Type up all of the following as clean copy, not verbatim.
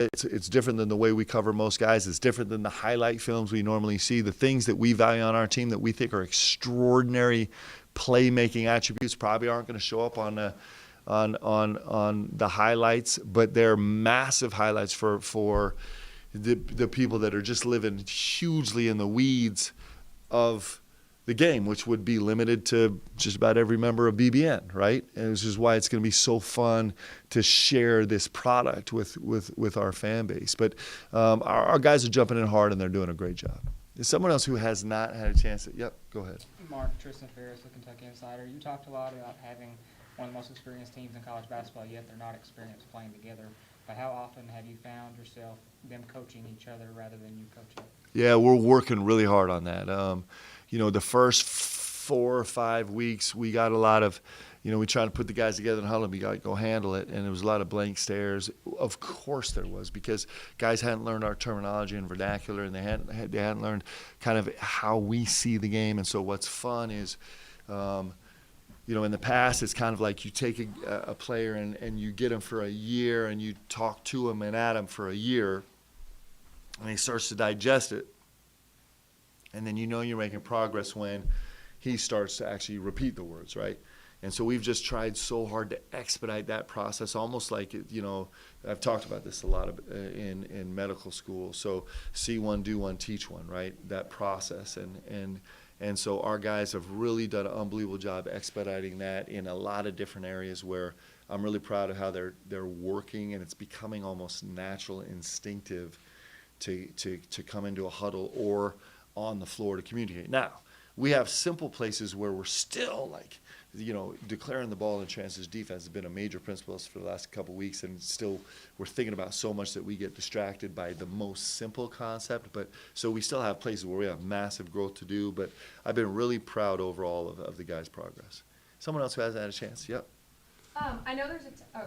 It's different than the way we cover most guys. It's different than the highlight films we normally see. The things that we value on our team that we think are extraordinary playmaking attributes probably aren't going to show up on the highlights, but they're massive highlights for the people that are just living hugely in the weeds of the game, which would be limited to just about every member of BBN, right? And this is why it's going to be so fun to share this product with our fan base. But our guys are jumping in hard, and they're doing a great job. Is someone else who has not had a chance to, yep, go ahead. Mark, Tristan Ferris, the Kentucky Insider. You talked a lot about having one of the most experienced teams in college basketball, yet they're not experienced playing together. But how often have you found yourself them coaching each other rather than you coaching? Yeah, we're working really hard on that. The first 4 or 5 weeks, we got a lot of, we tried to put the guys together and huddle them. You got to go handle it. And there was a lot of blank stares. Of course there was, because guys hadn't learned our terminology and vernacular, and they hadn't learned kind of how we see the game. And so what's fun is, in the past, it's kind of like you take a player and you get him for a year and you talk to him and at him for a year, and he starts to digest it. And then you're making progress when he starts to actually repeat the words, right? And so we've just tried so hard to expedite that process, almost like, I've talked about this a lot in medical school. So see one, do one, teach one, right? That process. And so our guys have really done an unbelievable job expediting that in a lot of different areas where I'm really proud of how they're working, and it's becoming almost natural, instinctive to come into a huddle or on the floor to communicate. Now, we have simple places where we're still declaring the ball in transition defense has been a major principle for the last couple of weeks, and still we're thinking about so much that we get distracted by the most simple concept. But so we still have places where we have massive growth to do, but I've been really proud overall of the guys' progress. Someone else who hasn't had a chance? Yep. I know there's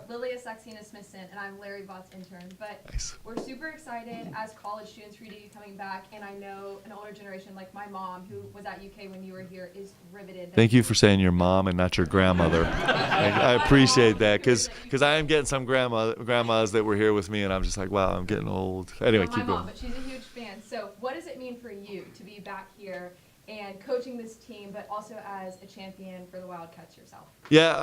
Lilia Saxena Smithson, and I'm Larry Bott's intern, but nice. We're super excited as college students for you to be coming back, and I know an older generation like my mom, who was at UK when you were here, is riveted. Thank you for saying your mom and not your grandmother. I appreciate that, because I am getting some grandmas that were here with me, and I'm just like, wow, I'm getting old. Anyway, keep going. My mom, but she's a huge fan. So what does it mean for you to be back here and coaching this team, but also as a champion for the Wildcats yourself? Yeah,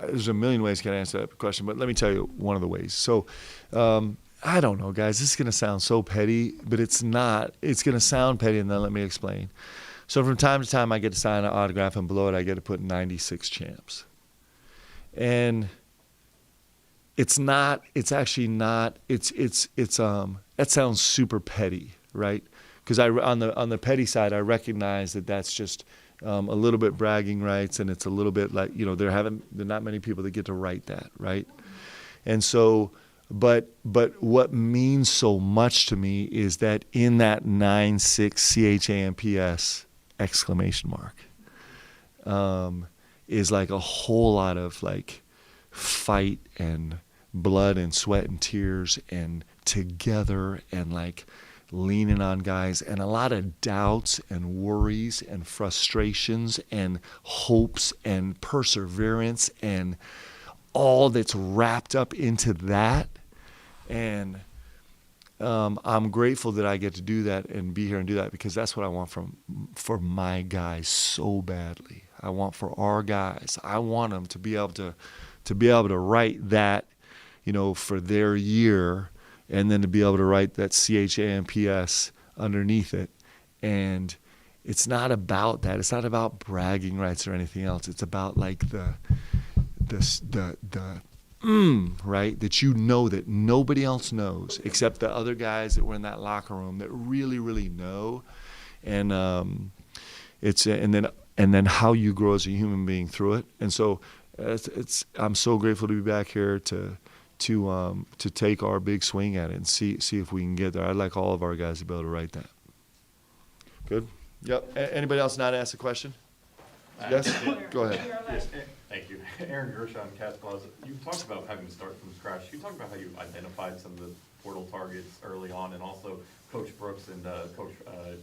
there's a million ways I can answer that question, but let me tell you one of the ways. So, I don't know, guys. This is going to sound so petty, but it's not. It's going to sound petty, and then let me explain. So from time to time, I get to sign an autograph, and below it, I get to put 96 champs. And it's not. It's actually not. That sounds super petty, right? Because on the petty side, I recognize that that's just a little bit bragging rights, and it's a little bit like, there are not many people that get to write that, right? And so, but what means so much to me is that in that 96 CHAMPS exclamation mark is like a whole lot of like fight and blood and sweat and tears and together and like leaning on guys, and a lot of doubts and worries and frustrations and hopes and perseverance and all that's wrapped up into that. And I'm grateful that I get to do that and be here and do that, because that's what I want for my guys so badly. I want for our guys. I want them to be able to write that, for their year, and then to be able to write that CHAMPS underneath it. And it's not about that. It's not about bragging rights or anything else. It's about like the right, that that nobody else knows except the other guys that were in that locker room that really, really know. And and then how you grow as a human being through it. And so I'm so grateful to be back here to take our big swing at it and see if we can get there. I'd like all of our guys to be able to write that. Good? Yep. Anybody else not ask a question? Yes? Go ahead. Yes. Thank you. Aaron Gershon, Cats Closet. You talked about having to start from scratch. Can you talk about how you identified some of the portal targets early on, and also Coach Brooks and Coach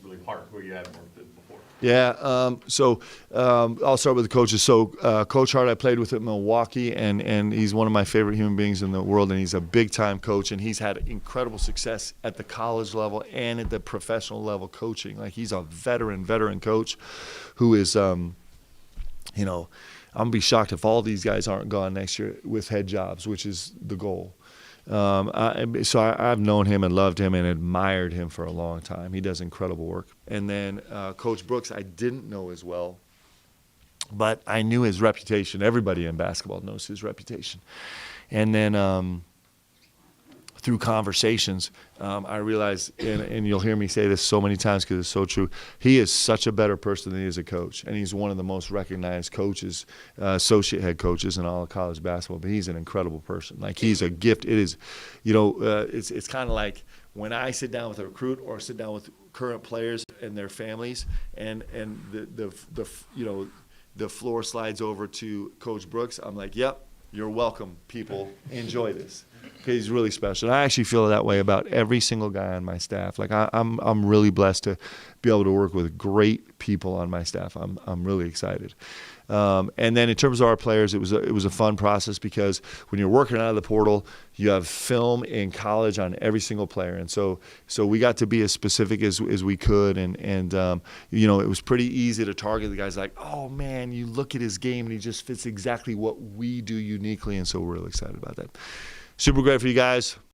Willie Hart, who you hadn't worked with before? Yeah, I'll start with the coaches. So Coach Hart, I played with at Milwaukee, and he's one of my favorite human beings in the world, and he's a big-time coach, and he's had incredible success at the college level and at the professional level coaching. Like, he's a veteran coach who is, I'm going to be shocked if all these guys aren't gone next year with head jobs, which is the goal. I've known him and loved him and admired him for a long time. He does incredible work. And then Coach Brooks, I didn't know as well, but I knew his reputation. Everybody in basketball knows his reputation. And then through conversations, I realized, and you'll hear me say this so many times because it's so true, he is such a better person than he is a coach. And he's one of the most recognized coaches, associate head coaches in all of college basketball. But he's an incredible person. Like, he's a gift. It is, it's kind of like when I sit down with a recruit or sit down with current players and their families, and the floor slides over to Coach Brooks, I'm like, yep, you're welcome, people. Enjoy this. Because he's really special. And I actually feel that way about every single guy on my staff. Like, I'm really blessed to be able to work with great people on my staff. I'm really excited. And then in terms of our players, it was a fun process because when you're working out of the portal, you have film in college on every single player, and so we got to be as specific as we could, and it was pretty easy to target the guys like, oh man, you look at his game and he just fits exactly what we do uniquely, and so we're really excited about that. Super great for you guys.